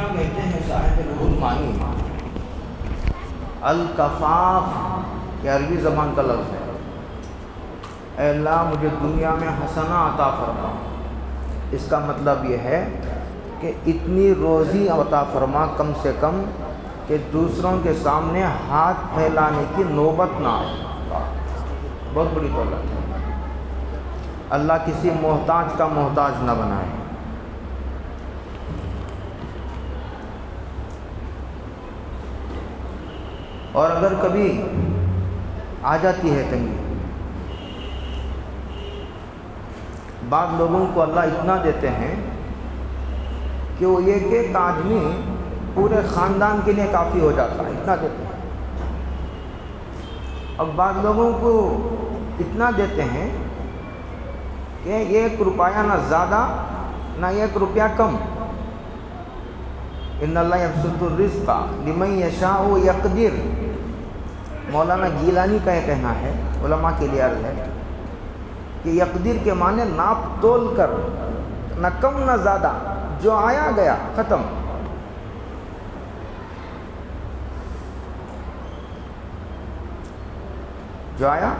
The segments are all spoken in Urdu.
طرح کہتے ہیں صاحب روح المعانی، الکفاف یہ عربی زبان کا لفظ ہے۔ اے اللہ مجھے دنیا میں حسنہ عطا فرما، اس کا مطلب یہ ہے کہ اتنی روزی عطا فرما کم سے کم کہ دوسروں کے سامنے ہاتھ پھیلانے کی نوبت نہ آئے۔ بہت بڑی دولت ہے، اللہ کسی محتاج کا محتاج نہ بنائے۔ اور اگر کبھی آ جاتی ہے تنگی، بعض لوگوں کو اللہ اتنا دیتے ہیں کہ وہ ایک ایک آدمی پورے خاندان کے لیے کافی ہو جاتا ہے، اتنا دیتے ہیں۔ اور بعض لوگوں کو اتنا دیتے ہیں کہ 1 روپیہ نہ زیادہ نہ 1 روپیہ کم۔ ان اللہ یبسط الرزق لمن یشاء یقدر، مولانا گیلانی کا یہ کہنا ہے، علماء کے لیے عرض ہے کہ یقدر کے معنی ناپ تول کر، نہ کم نہ زیادہ، جو آیا گیا ختم۔ جو آیا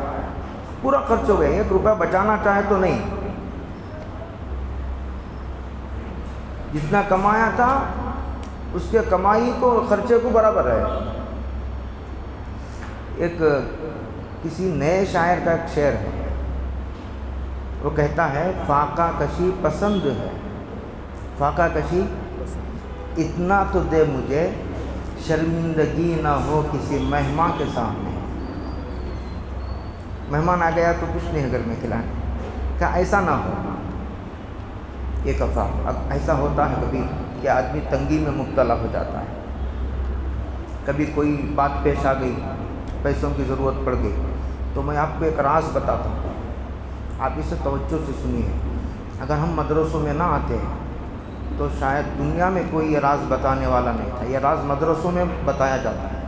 پورا خرچ ہو گیا، 1 روپیہ بچانا چاہے تو نہیں، جتنا کمایا تھا اس کے کمائی کو خرچے کو برابر ہے۔ ایک کسی نئے شاعر کا ایک شعر ہے، وہ کہتا ہے فاقہ کشی پسند ہے، فاقہ کشی اتنا تو دے مجھے، شرمندگی نہ ہو کسی مہمان کے سامنے۔ مہمان آ گیا تو کچھ نہیں گھر میں کھلانے کا، ایسا نہ ہو۔ یہ کفاف اب ایسا ہوتا ہے کبھی کہ آدمی تنگی میں مبتلا ہو جاتا ہے، کبھی کوئی بات پیش آ گئی، پیسوں کی ضرورت پڑ گئی، تو میں آپ کو ایک راز بتاتا ہوں، آپ اسے توجہ سے سنیے۔ اگر ہم مدرسوں میں نہ آتے تو شاید دنیا میں کوئی یہ راز بتانے والا نہیں تھا۔ یہ راز مدرسوں میں بتایا جاتا ہے۔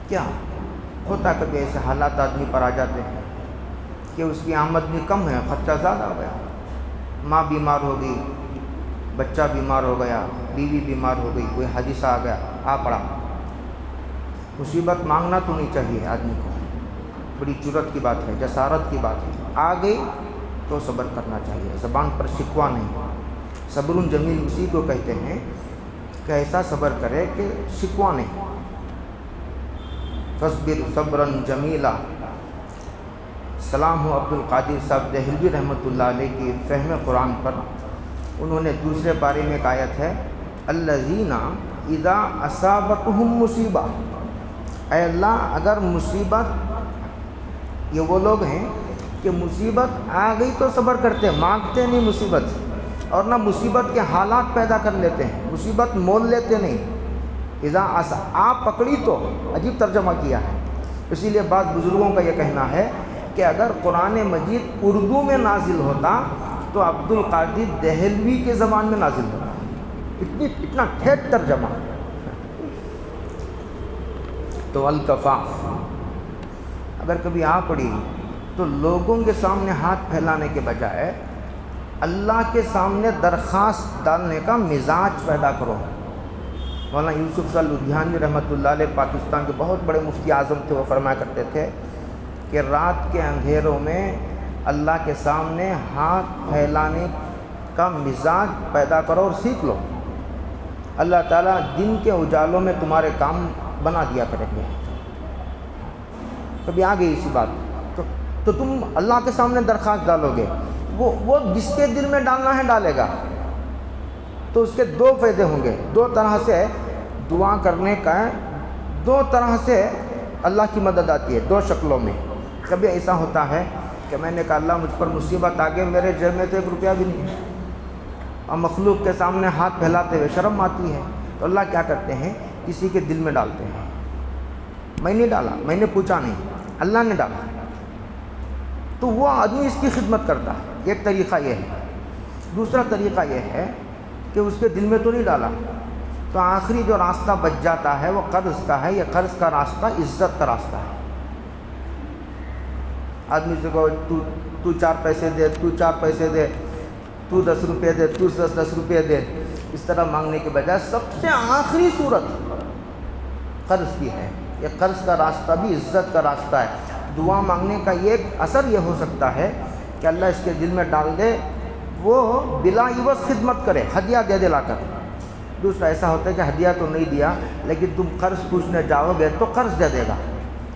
کیا ہوتا ہے کبھی ایسے حالات آدمی پر آ جاتے ہیں کہ اس کی آمدنی کم ہے، خرچہ زیادہ ہو گیا، ماں بیمار ہو گئی، بچہ بیمار ہو گیا، بیوی بیمار ہو گئی، کوئی حادثہ آ گیا، آ پڑا۔ مصیبت مانگنا تو نہیں چاہیے آدمی کو، بڑی جرت کی بات ہے، جسارت کی بات ہے۔ آ گئی تو صبر کرنا چاہیے، زبان پر شکوہ نہیں۔ صبر جمیل اسی کو کہتے ہیں کہ ایسا صبر کرے کہ شکوہ نہیں۔ فاصبر صبرا جمیلا، سلام ہو عبد القادر صاحب دہلوی رحمۃ اللہ علیہ کی فہم قرآن پر۔ انہوں نے دوسرے پارے میں ایک آیت ہے، الذین اذا اصابتہم مصیبہ، اے اللہ اگر مصیبت، یہ وہ لوگ ہیں کہ مصیبت آ گئی تو صبر کرتے ہیں، مانگتے نہیں مصیبت، اور نہ مصیبت کے حالات پیدا کر لیتے ہیں، مصیبت مول لیتے نہیں۔ اذا آپ پکڑی تو، عجیب ترجمہ کیا ہے۔ اسی لیے بعض بزرگوں کا یہ کہنا ہے کہ اگر قرآن مجید اردو میں نازل ہوتا تو عبد القادر دہلوی کے زبان میں نازل ہوتا، اتنا ٹھیک ترجمہ۔ تو الکفاف اگر کبھی آ پڑی تو لوگوں کے سامنے ہاتھ پھیلانے کے بجائے اللہ کے سامنے درخواست ڈالنے کا مزاج پیدا کرو۔ مولانا یوسف صاحب لدھیانوی رحمۃ اللہ علیہ پاکستان کے بہت بڑے مفتی اعظم تھے، وہ فرمایا کرتے تھے کہ رات کے اندھیروں میں اللہ کے سامنے ہاتھ پھیلانے کا مزاج پیدا کرو اور سیکھ لو، اللہ تعالیٰ دن کے اجالوں میں تمہارے کام بنا دیا کریں گے۔ کبھی آ گئی اسی بات تو تم اللہ کے سامنے درخواست ڈالو گے، وہ جس کے دل میں ڈالنا ہے ڈالے گا، تو اس کے 2 فائدے ہوں گے۔ 2 طرح سے دعا کرنے کا ہے، 2 طرح سے اللہ کی مدد آتی ہے، 2 شکلوں میں۔ کبھی ایسا ہوتا ہے کہ میں نے کہا اللہ مجھ پر مصیبت آ گئی، میرے جیب میں تو 1 روپیہ بھی نہیں ہے، اور مخلوق کے سامنے ہاتھ پھیلاتے ہوئے شرم آتی ہے، تو اللہ کیا کرتے ہیں، کسی کے دل میں ڈالتے ہیں۔ میں نہیں ڈالا، میں نے پوچھا نہیں، اللہ نے ڈالا، تو وہ آدمی اس کی خدمت کرتا ہے۔ ایک طریقہ یہ ہے۔ دوسرا طریقہ یہ ہے کہ اس کے دل میں تو نہیں ڈالا، تو آخری جو راستہ بچ جاتا ہے وہ قرض کا ہے۔ یہ قرض کا راستہ عزت کا راستہ ہے۔ آدمی سے کہو تو 4 پیسے دے، تو 4 پیسے دے، تو 10 روپے دے، تو 10 روپے دے، اس طرح مانگنے کے بجائے سب سے آخری صورت قرض کی ہے۔ یہ قرض کا راستہ بھی عزت کا راستہ ہے۔ دعا مانگنے کا ایک اثر یہ ہو سکتا ہے کہ اللہ اس کے دل میں ڈال دے، وہ بلا عوض خدمت کرے، ہدیہ دے دے لا کر۔ دوسرا ایسا ہوتا ہے کہ ہدیہ تو نہیں دیا لیکن تم قرض پوچھنے جاؤ گے تو قرض دے دے گا،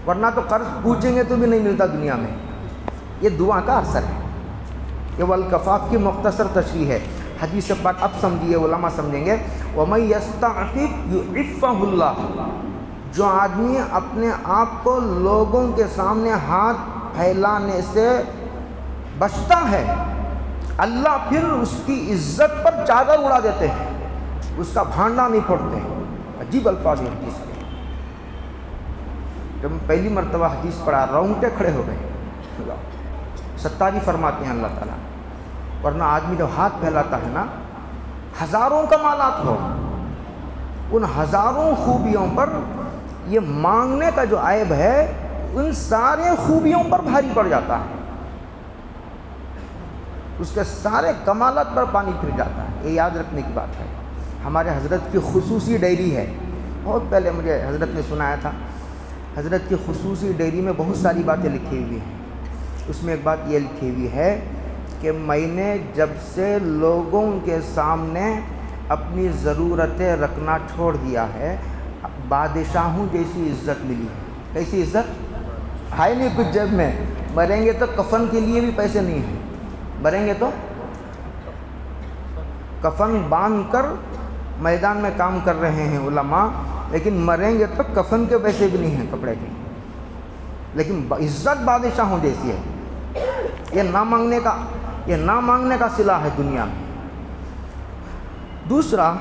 ورنہ تو قرض پوچھیں گے تو بھی نہیں ملتا دنیا میں۔ یہ دعا کا اثر ہے۔ یہ والکفاف کی مختصر تشریح ہے۔ حدیث پاک اب سمجھیے، علماء سمجھیں گے، وَمَن يَسْتَعْفِفْ يُعِفَّهُ اللَّهُ، جو آدمی اپنے آپ کو لوگوں کے سامنے ہاتھ پھیلانے سے بچتا ہے، اللہ پھر اس کی عزت پر چادر اڑا دیتے ہیں، اس کا بھانڈا نہیں پھوڑتے ہیں۔ عجیب الفاظ ہیں حدیث کے۔ جب پہلی مرتبہ حدیث پڑھا رونگٹے کھڑے ہو گئے۔ ستاری فرماتے ہیں اللہ تعالیٰ، ورنہ آدمی جب ہاتھ پھیلاتا ہے نا، ہزاروں کمالات ہو، ان ہزاروں خوبیوں پر یہ مانگنے کا جو عیب ہے ان سارے خوبیوں پر بھاری پڑ جاتا ہے، اس کے سارے کمالات پر پانی پھر جاتا ہے۔ یہ یاد رکھنے کی بات ہے۔ ہمارے حضرت کی خصوصی ڈائری ہے، بہت پہلے مجھے حضرت نے سنایا تھا۔ حضرت کی خصوصی ڈائری میں بہت ساری باتیں لکھی ہوئی ہیں۔ اس میں ایک بات یہ لکھی ہوئی ہے کہ میں نے جب سے لوگوں کے سامنے اپنی ضرورتیں رکھنا چھوڑ دیا ہے، بادشاہوں جیسی عزت ملی ہے۔ کیسی عزت؟ ہے نہیں کچھ جیب میں، مریں گے تو کفن کے لیے بھی پیسے نہیں ہیں، مریں گے تو کفن باندھ کر میدان میں کام کر رہے ہیں علماء، لیکن مریں گے تو کفن کے پیسے بھی نہیں ہیں کپڑے کے، لیکن عزت بادشاہوں جیسی ہے۔ یہ نہ مانگنے کا صلہ ہے دنیا میں۔ دوسرا،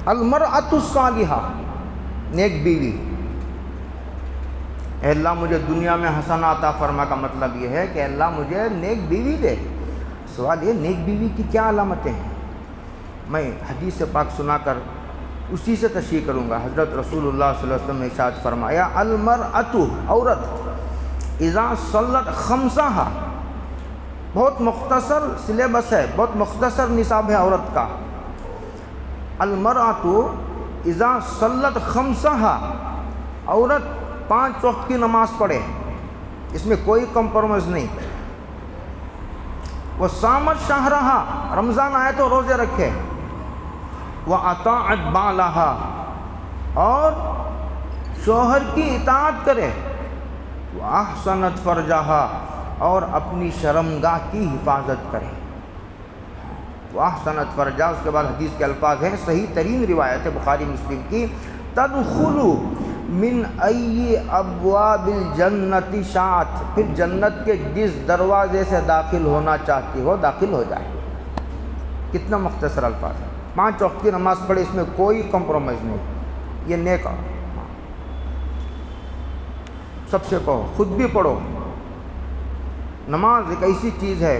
المرأۃ الصالحہ، نیک بیوی۔ اے اللہ مجھے دنیا میں حسنہ عطا فرما کا مطلب یہ ہے کہ اللہ مجھے نیک بیوی دے۔ سوال یہ، نیک بیوی کی کیا علامتیں ہیں؟ میں حدیث پاک سنا کر اسی سے تشریح کروں گا۔ حضرت رسول اللہ صلی اللہ علیہ وسلم نے ارشاد فرمایا، المرأۃ، عورت، اذا صلت خمسہا، بہت مختصر سلیبس ہے، بہت مختصر نصاب ہے عورت کا۔ المرأۃ اذا صلت خمسہا، عورت 5 وقت کی نماز پڑھے، اس میں کوئی کمپرومائز نہیں۔ وصامت شہرہا، رمضان آئے تو روزے رکھے۔ وَأَطَاعَتْ بَعْلَهَا، اور شوہر کی اطاعت کرے۔ وَأَحْسَنَتْ فَرْجَهَا، اور اپنی شرمگاہ کی حفاظت کرے۔ وَأَحْسَنَتْ فَرْجَهَا، اس کے بعد حدیث کے الفاظ ہیں، صحیح ترین روایت ہے بخاری مسلم کی، تَدْخُلُ مِنْ أَيِّ أَبْوَابِ الْجَنَّةِ شَاءَتْ، پھر جنت کے جس دروازے سے داخل ہونا چاہتی ہو داخل ہو جائے۔ کتنا مختصر الفاظ ہے۔ 5 وقت کی نماز پڑھے، اس میں کوئی کمپرومائز نہیں۔ یہ نیک، سب سے کہو، خود بھی پڑھو۔ نماز ایک ایسی چیز ہے،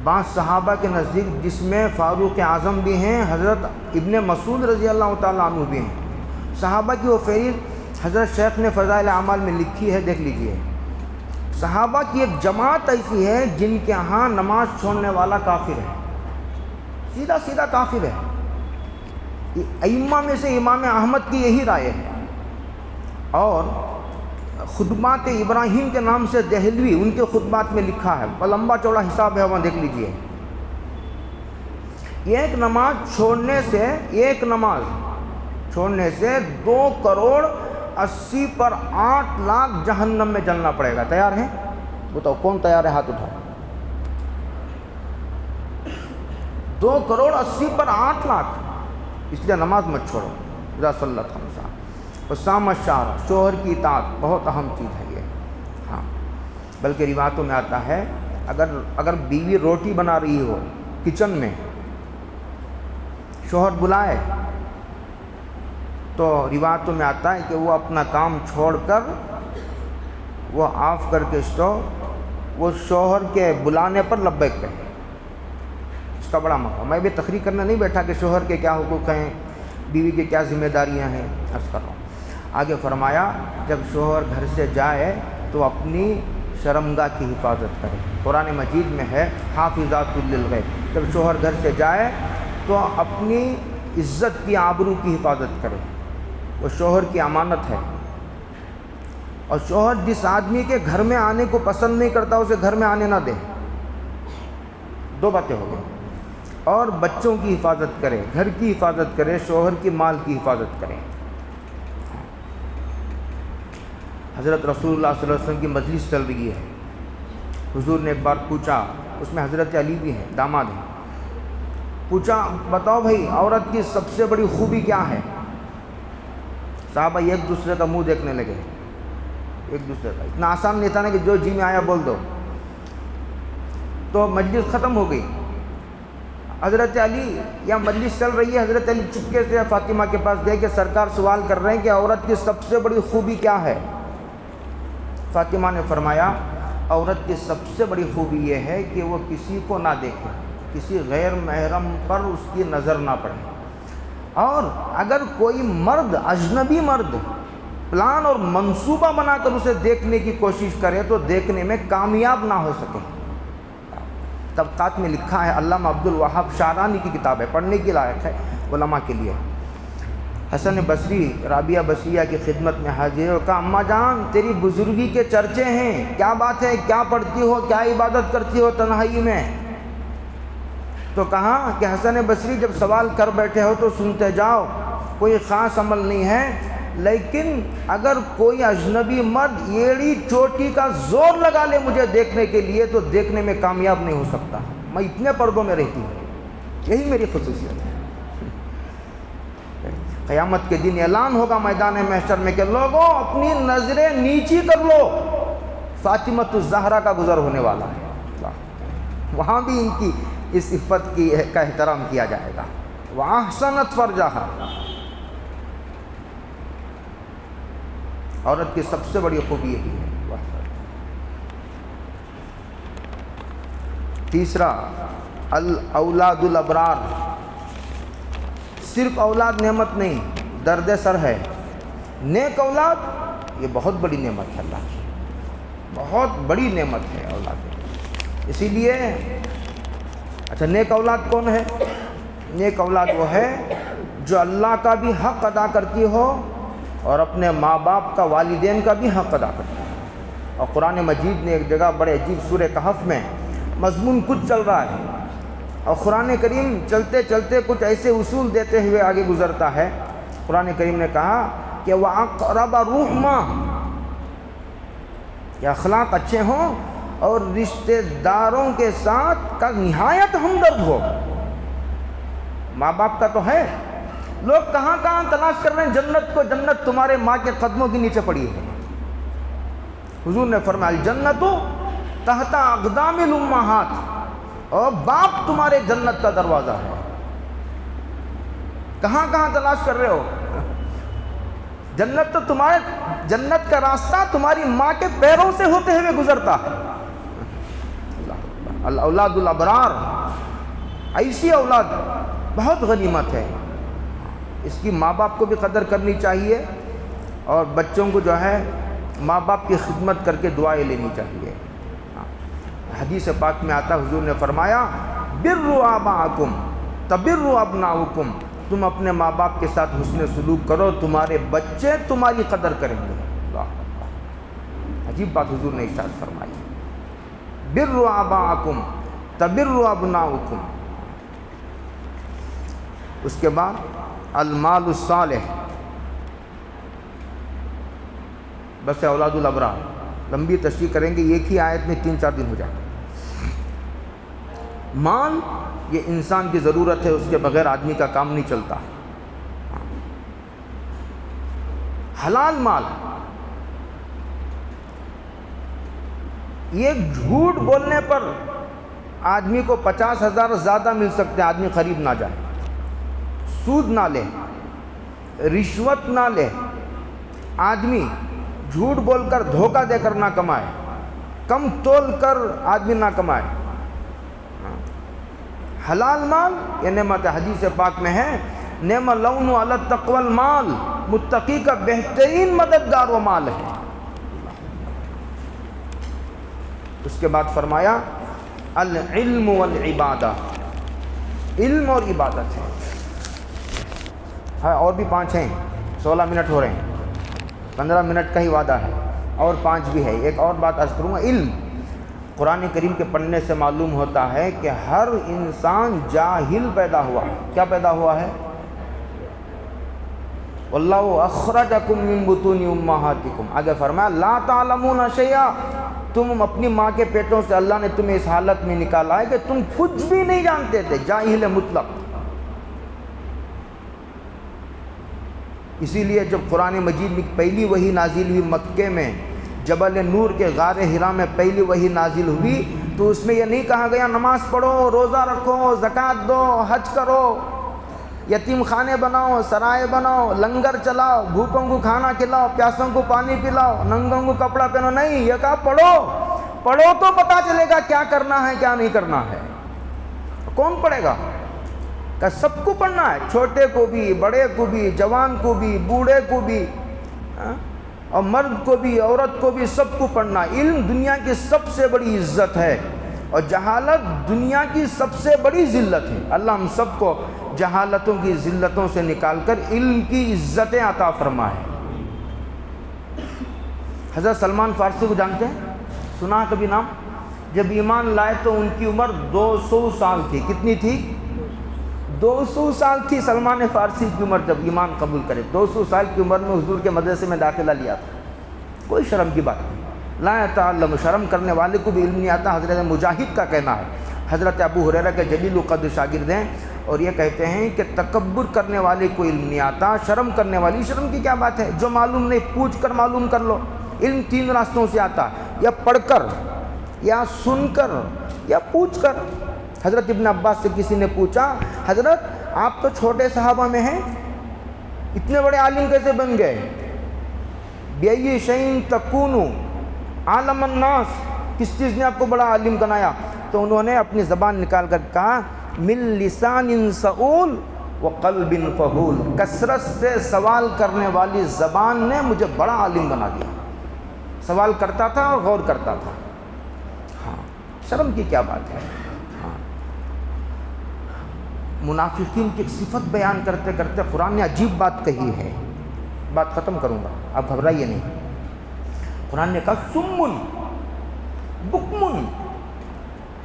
بعض صحابہ کے نزدیک جس میں فاروق اعظم بھی ہیں، حضرت ابن مسعود رضی اللہ تعالیٰ عنہ بھی ہیں۔ صحابہ کی وہ فہرست حضرت شیخ نے فضائل اعمال میں لکھی ہے، دیکھ لیجئے۔ صحابہ کی ایک جماعت ایسی ہے جن کے ہاں نماز چھوڑنے والا کافر ہے، سیدھا سیدھا کافر ہے۔ ائمہ میں سے امام احمد کی یہی رائے ہے، اور خطبات ابراہیم کے نام سے دہلوی ان کے خطبات میں لکھا ہے، لمبا چوڑا حساب ہے، وہاں دیکھ لیجئے۔ ایک نماز چھوڑنے سے 2 کروڑ 80 پر 8 لاکھ جہنم میں جلنا پڑے گا۔ تیار ہیں؟ بتاؤ کون تیار ہے؟ ہاتھ اٹھاؤ۔ 2 کروڑ 80 پر 8 لاکھ، اس لیے نماز مت چھوڑو۔ اذا صلت خمسہ، وصامت شہرہا، شوہر کی اطاعت بہت اہم چیز ہے یہ۔ ہاں، بلکہ روایتوں میں آتا ہے اگر بیوی روٹی بنا رہی ہو کچن میں، شوہر بلائے تو روایتوں میں آتا ہے کہ وہ اپنا کام چھوڑ کر وہ آف کر کے اسٹو، وہ شوہر کے بلانے پر لبیک کہے۔ اس کا بڑا مقام۔ میں بھی تقریر کرنے نہیں بیٹھا کہ شوہر کے کیا حقوق ہیں، بیوی کی کیا ذمہ داریاں ہیں، عرض کر رہا ہوں۔ آگے فرمایا جب شوہر گھر سے جائے تو اپنی شرمگاہ کی حفاظت کرے۔ قرآن مجید میں ہے حافظات للغیب، جب شوہر گھر سے جائے تو اپنی عزت کی، آبرو کی حفاظت کرے. وہ شوہر کی امانت ہے. اور شوہر جس آدمی کے گھر میں آنے کو پسند نہیں کرتا اسے گھر میں آنے نہ دے. 2 باتیں ہو گئی. اور بچوں کی حفاظت کرے، گھر کی حفاظت کرے، شوہر کی مال کی حفاظت کرے. حضرت رسول اللہ صلی اللہ علیہ وسلم کی مجلس چل رہی ہے. حضور نے ایک بار پوچھا، اس میں حضرت علی بھی ہیں، داماد ہیں. پوچھا بتاؤ بھائی عورت کی سب سے بڑی خوبی کیا ہے؟ صحابہ ایک دوسرے کا منہ دیکھنے لگے. ایک دوسرے کا اتنا آسان نہیں تھا نا کہ جو جی میں آیا بول دو. تو مجلس ختم ہو گئی. حضرت علی، یا مجلس چل رہی ہے، حضرت علی چپکے سے فاطمہ کے پاس گئے کہ سرکار سوال کر رہے ہیں کہ عورت کی سب سے بڑی خوبی کیا ہے؟ فاطمہ نے فرمایا عورت کی سب سے بڑی خوبی یہ ہے کہ وہ کسی کو نہ دیکھے، کسی غیر محرم پر اس کی نظر نہ پڑے. اور اگر کوئی مرد، اجنبی مرد، پلان اور منصوبہ بنا کر اسے دیکھنے کی کوشش کرے تو دیکھنے میں کامیاب نہ ہو سکے. طبقات میں لکھا ہے، علامہ عبد الوہاب شعرانی کی کتاب ہے، پڑھنے کی لائق ہے علماء کے لیے. حسن بصری رابعہ بصریہ کی خدمت میں حاضر اور کہا اماں جان تیری بزرگی کے چرچے ہیں، کیا بات ہے، کیا پڑھتی ہو، کیا عبادت کرتی ہو تنہائی میں؟ تو کہا کہ حسن بصری جب سوال کر بیٹھے ہو تو سنتے جاؤ، کوئی خاص عمل نہیں ہے، لیکن اگر کوئی اجنبی مرد ایڑی چوٹی کا زور لگا لے مجھے دیکھنے کے لیے تو دیکھنے میں کامیاب نہیں ہو سکتا. میں اتنے پردوں میں رہتی ہوں، یہی میری خصوصیت ہے. قیامت کے دن اعلان ہوگا میدان محشر میں کہ لوگوں اپنی نظریں نیچی کر لو، فاطمۃ الزہرا کا گزر ہونے والا ہے. وہاں بھی ان کی اس عفت کی کا احترام کیا جائے گا. وَأَحْسَنَتْ فَرْجَهَا، عورت کی سب سے بڑی خوبی یہی ہے. تیسرا الاولاد الابرار. صرف اولاد نعمت نہیں، درد سر ہے. نیک اولاد یہ بہت بڑی نعمت ہے، اللہ کی بہت بڑی نعمت ہے اولاد. اسی لیے اچھا نیک اولاد کون ہے؟ نیک اولاد وہ ہے جو اللہ کا بھی حق ادا کرتی ہو اور اپنے ماں باپ کا، والدین کا بھی حق ادا کرتی ہے. اور قرآن مجید نے ایک جگہ بڑے عجیب سورہ کہف میں مضمون کچھ چل رہا ہے اور قرآن کریم چلتے چلتے کچھ ایسے اصول دیتے ہوئے آگے گزرتا ہے. قرآن کریم نے کہا کہ وَأَقْرَبَ رُحْمًا، کہ اخلاق اچھے ہوں اور رشتہ داروں کے ساتھ کا نہایت ہمدرد ہو. ماں باپ کا تو ہے، لوگ کہاں کہاں تلاش کر رہے ہیں جنت کو. جنت تمہارے ماں کے قدموں کے نیچے پڑی ہے. حضور نے فرمایا الجنت تحت اقدام الامہات، اور باپ تمہارے جنت کا دروازہ ہے. کہاں کہاں تلاش کر رہے ہو؟ جنت تو تمہارے، جنت کا راستہ تمہاری ماں کے پیروں سے ہوتے ہوئے گزرتا ہے. الاولاد الابرار، ایسی اولاد بہت غنیمت ہے. اس کی ماں باپ کو بھی قدر کرنی چاہیے اور بچوں کو جو ہے ماں باپ کی خدمت کر کے دعائیں لینی چاہیے. حدیث پاک میں آتا حضور نے فرمایا بروا آباءکم تبروا ابناؤکم، تم اپنے ماں باپ کے ساتھ حسن سلوک کرو، تمہارے بچے تمہاری قدر کریں گے. عجیب بات حضور نے ارشاد فرمائی، بروا آباءکم تبروا ابناؤکم. اس کے بعد المال الصالح، بس اولاد الابرار لمبی تشریح کریں گے، ایک ہی آیت میں 3-4 دن ہو جائیں گے. مال یہ انسان کی ضرورت ہے، اس کے بغیر آدمی کا کام نہیں چلتا. حلال مال، یہ جھوٹ بولنے پر آدمی کو 50,000 زیادہ مل سکتے ہیں، آدمی قریب نہ جائے. سود نہ لے، رشوت نہ لے، آدمی جھوٹ بول کر دھوکہ دے کر نہ کمائے، کم تول کر آدمی نہ کمائے. حلال مال یہ نعمت حدیث پاک میں ہے، نعم اللون علی التقوی المال، متقی کا بہترین مددگار و مال ہے. اس کے بعد فرمایا العلم والعبادہ، علم اور عبادت ہے. ہاں اور بھی 5 ہیں، 16 منٹ ہو رہے ہیں، 15 منٹ کا ہی وعدہ ہے، اور 5 بھی ہے. ایک اور بات عرض کروں گا. علم قرآن کریم کے پڑھنے سے معلوم ہوتا ہے کہ ہر انسان جاہل پیدا ہوا. کیا پیدا ہوا ہے؟ واللہ اخرجکم من بطون امہاتکم. آگے فرمایا لا تعلمون شیئا، تم اپنی ماں کے پیٹوں سے اللہ نے تمہیں اس حالت میں نکالا ہے کہ تم کچھ بھی نہیں جانتے تھے. جاہل مطلق. اسی لیے جب قرآن مجید میں پہلی وحی نازل ہوئی مکے میں، جبل نور کے غار حرا میں پہلی وحی نازل ہوئی، تو اس میں یہ نہیں کہا گیا نماز پڑھو، روزہ رکھو، زکوٰۃ دو، حج کرو، یتیم خانے بناؤ، سرائے بناؤ، لنگر چلاؤ، بھوکوں کو کھانا کھلاؤ، پیاسوں کو پانی پلاؤ، ننگوں کو کپڑا پہنو. نہیں، یہ کہا پڑھو تو پتہ چلے گا کیا کرنا ہے کیا نہیں کرنا ہے. کون پڑھے گا؟ کہ سب کو پڑھنا ہے، چھوٹے کو بھی، بڑے کو بھی، جوان کو بھی، بوڑھے کو بھی، اور مرد کو بھی، عورت کو بھی، سب کو پڑھنا. علم دنیا کی سب سے بڑی عزت ہے، اور جہالت دنیا کی سب سے بڑی ذلت ہے. اللہ ہم سب کو جہالتوں کی ذلتوں سے نکال کر علم کی عزتیں عطا فرمائے. حضرت سلمان فارسی کو جانتے ہیں؟ سنا کبھی نام؟ جب ایمان لائے تو ان کی عمر 200 سال تھی. کتنی تھی؟ 200 سال تھی سلمان فارسی کی عمر جب ایمان قبول کرے. 200 سال کی عمر میں حضور کے مدرسے میں داخلہ لیا تھا. کوئی شرم کی بات نہیں. لا یتعلم، شرم کرنے والے کو بھی علم نہیں آتا. حضرت مجاہد کا کہنا ہے، حضرت ابو ہریرہ کے جلیل القدر شاگرد ہیں، اور یہ کہتے ہیں کہ تکبر کرنے والے کو علم نہیں آتا. شرم کرنے والی، شرم کی کیا بات ہے؟ جو معلوم نہیں پوچھ کر معلوم کر لو. علم 3 راستوں سے آتا، یا پڑھ کر، یا سن کر، یا پوچھ کر. حضرت ابن عباس سے کسی نے پوچھا حضرت آپ تو چھوٹے صحابہ میں ہیں، اتنے بڑے عالم کیسے بن گئے؟ بِأَيِّ شَيْءٍ تَكُونُ عَالَمَ النَّاسِ، کس چیز نے آپ کو بڑا عالم بنایا؟ تو انہوں نے اپنی زبان نکال کر کہا مِن لِسَانٍ سَئُولٍ وَقَلْبٍ فَہُولٍ، کثرت سے سوال کرنے والی زبان نے مجھے بڑا عالم بنا دیا. سوال کرتا تھا اور غور کرتا تھا. ہاں، شرم کی کیا بات ہے؟ منافقین کی ایک صفت بیان کرتے کرتے قرآن نے عجیب بات کہی ہے. بات ختم کروں گا، آپ گھبرائیے نہیں. قرآن نے کہا سمن بکمن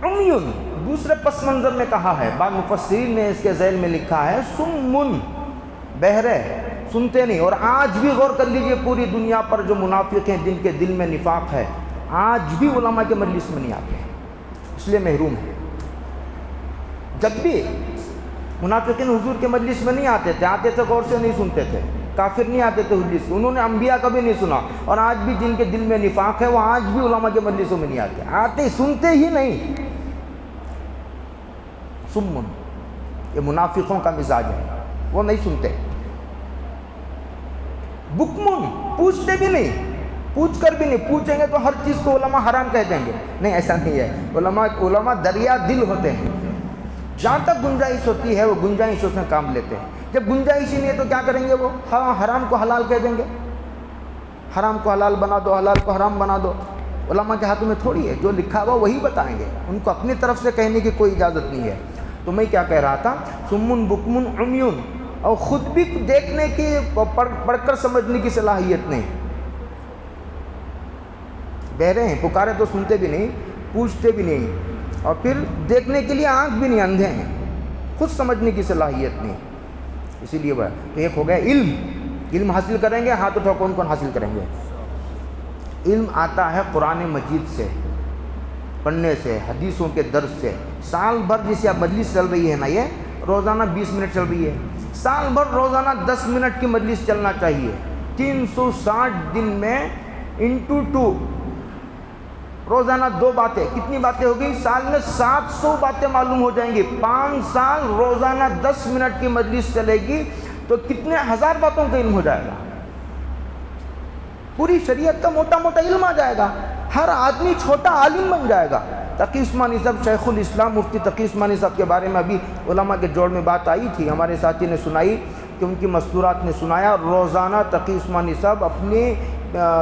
عمیون. دوسرے پس منظر میں کہا ہے، بعض مفسرین نے اس کے ذیل میں لکھا ہے سمن، بہرے، سنتے نہیں. اور آج بھی غور کر لیجئے پوری دنیا پر جو منافق ہیں جن کے دل میں نفاق ہے، آج بھی علماء کے مجلس میں نہیں آتے ہیں، اس لیے محروم ہیں. جب بھی منافقین حضور کے مجلس میں نہیں آتے تھے، آتے تھے غور سے نہیں سنتے تھے. کافر نہیں آتے تھے مجلس سے، انہوں نے انبیاء کبھی نہیں سنا. اور آج بھی جن کے دل میں نفاق ہے وہ آج بھی علماء کے مجلسوں میں نہیں آتے، آتے سنتے ہی نہیں. سمن، یہ منافقوں کا مزاج ہے، وہ نہیں سنتے. بکمن، پوچھتے بھی نہیں، پوچھ کر بھی نہیں. پوچھیں گے تو ہر چیز کو علماء حرام کہہ دیں گے. نہیں، ایسا نہیں ہے. علماء دریا دل ہوتے ہیں، جہاں تک گنجائش ہوتی ہے وہ گنجائشوں سے کام لیتے ہیں. جب گنجائش ہی نہیں ہے تو کیا کریں گے؟ وہ ہاں حرام کو حلال کہہ دیں گے. حرام کو حلال بنا دو، حلال کو حرام بنا دو. علماء کے ہاتھوں میں تھوڑی ہے، جو لکھا ہوا وہی بتائیں گے، ان کو اپنی طرف سے کہنے کی کوئی اجازت نہیں ہے. تو میں کیا کہہ رہا تھا؟ سمن بکمن عمیون، اور خود بھی دیکھنے کی، پڑھ کر سمجھنے کی صلاحیت نہیں. بہرے ہیں، پکارے تو سنتے بھی نہیں، پوچھتے بھی نہیں، اور پھر دیکھنے کے لیے آنکھ بھی نہیں، اندھے ہیں، خود سمجھنے کی صلاحیت نہیں. اسی لیے وہ تو ایک ہو گیا علم. علم حاصل کریں گے، ہاتھ اٹھاؤ کون کون حاصل کریں گے؟ علم آتا ہے قرآن مجید سے، پڑھنے سے، حدیثوں کے درس سے. سال بھر جسے اب مجلس چل رہی ہے نا، یہ روزانہ 20 منٹ چل رہی ہے، سال بھر روزانہ 10 منٹ کی مجلس چلنا چاہیے. 360 دن میں انٹو 2، روزانہ 2 باتیں. کتنی باتیں ہوگی؟ سال میں 700 باتیں معلوم ہو جائیں گی. 5 سال روزانہ 10 منٹ کی مجلس چلے گی تو کتنے ہزار باتوں کا علم ہو جائے گا. پوری شریعت کا موٹا موٹا علم آ جائے گا. ہر آدمی چھوٹا عالم بن جائے گا. تقی عثمانی صاحب، شیخ الاسلام مفتی تقی عثمانی صاحب کے بارے میں ابھی علماء کے جوڑ میں بات آئی تھی، ہمارے ساتھی نے سنائی کہ ان کی مستورات نے سنایا. روزانہ تقی عثمانی صاحب اپنی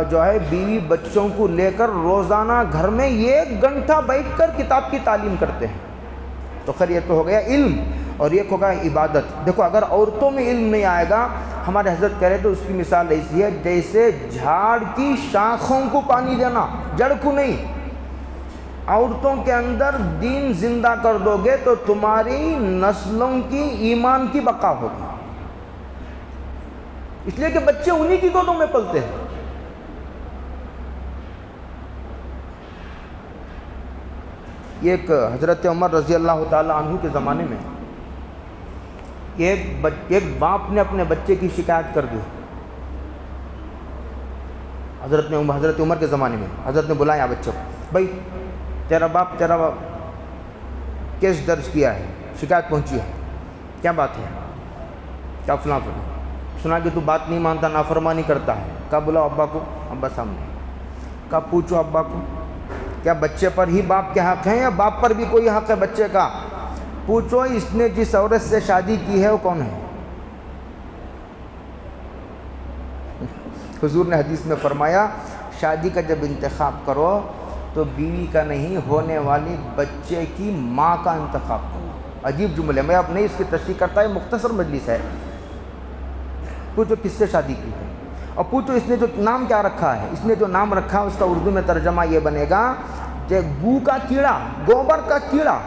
جو ہے بیوی بچوں کو لے کر روزانہ گھر میں 1 گھنٹہ بیٹھ کر کتاب کی تعلیم کرتے ہیں. تو خیر یہ تو ہو گیا علم. اور ایک ہوگا عبادت۔ دیکھو اگر عورتوں میں علم نہیں آئے گا، ہمارے حضرت کہہ رہے تو اس کی مثال ایسی ہے جیسے جھاڑ کی شاخوں کو پانی دینا، جڑ کو نہیں۔ عورتوں کے اندر دین زندہ کر دو گے تو تمہاری نسلوں کی ایمان کی بقا ہوگی، اس لیے کہ بچے انہی کی گودوں میں پلتے ہیں۔ ایک حضرت عمر رضی اللہ تعالی عنہ کے زمانے میں ایک باپ نے اپنے بچے کی شکایت کر دی۔ حضرت عمر کے زمانے میں حضرت نے بلایا بچوں کو، بھائی تیرا باپ کیس درج کیا ہے، شکایت پہنچی ہے، کیا بات ہے؟ کیا فلاں سنا کہ تو بات نہیں مانتا، نافرمانی کرتا ہے۔ کہا بلاؤ ابا کو، ابا سامنے۔ کہا پوچھو ابا کو، کیا بچے پر ہی باپ کے حق ہیں یا باپ پر بھی کوئی حق ہے بچے کا؟ پوچھو اس نے جس عورت سے شادی کی ہے وہ کون ہے؟ حضور نے حدیث میں فرمایا شادی کا جب انتخاب کرو تو بیوی کا نہیں، ہونے والی بچے کی ماں کا انتخاب کرو۔ عجیب جملے، میں اب نہیں اس کی تشریح کرتا، ہے مختصر مجلس ہے۔ پوچھو کس سے شادی کی ہے، اور پوچھو اس نے جو نام کیا رکھا ہے۔ اس نے جو نام رکھا ہے اس کا اردو میں ترجمہ یہ بنے گا کہ گو کا کیڑا، گوبر کا کیڑا،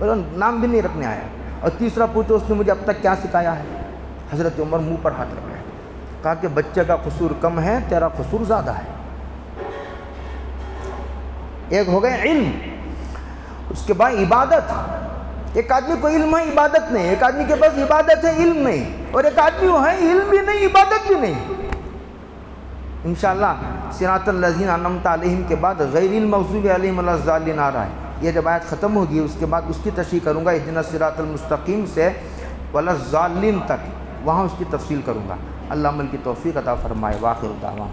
نام بھی نہیں رکھنے آیا۔ اور تیسرا پوچھو اس نے مجھے اب تک کیا سکھایا ہے۔ حضرت عمر منہ پر ہاتھ رکھ رہے ہیں، کہا کہ بچے کا قصور کم ہے، تیرا قصور زیادہ ہے۔ ایک ہو گئے علم، اس کے بعد عبادت۔ ایک آدمی کو علم ہے عبادت نہیں، ایک آدمی کے پاس عبادت ہے علم نہیں، اور ایک آدمی وہ ہے علم بھی نہیں عبادت بھی نہیں۔ انشاءاللہ صراط الذین انعمت علیہم کے بعد غیر المغضوب علیہم ولا الضالین آ رہا ہے۔ یہ جب آیت ختم ہوگی اس کے بعد اس کی تشریح کروں گا، اہدنا الصراط المستقیم سے ولا الضالین تک، وہاں اس کی تفصیل کروں گا۔ اللہ عمل کی توفیق عطا فرمائے۔ وآخر دعوانا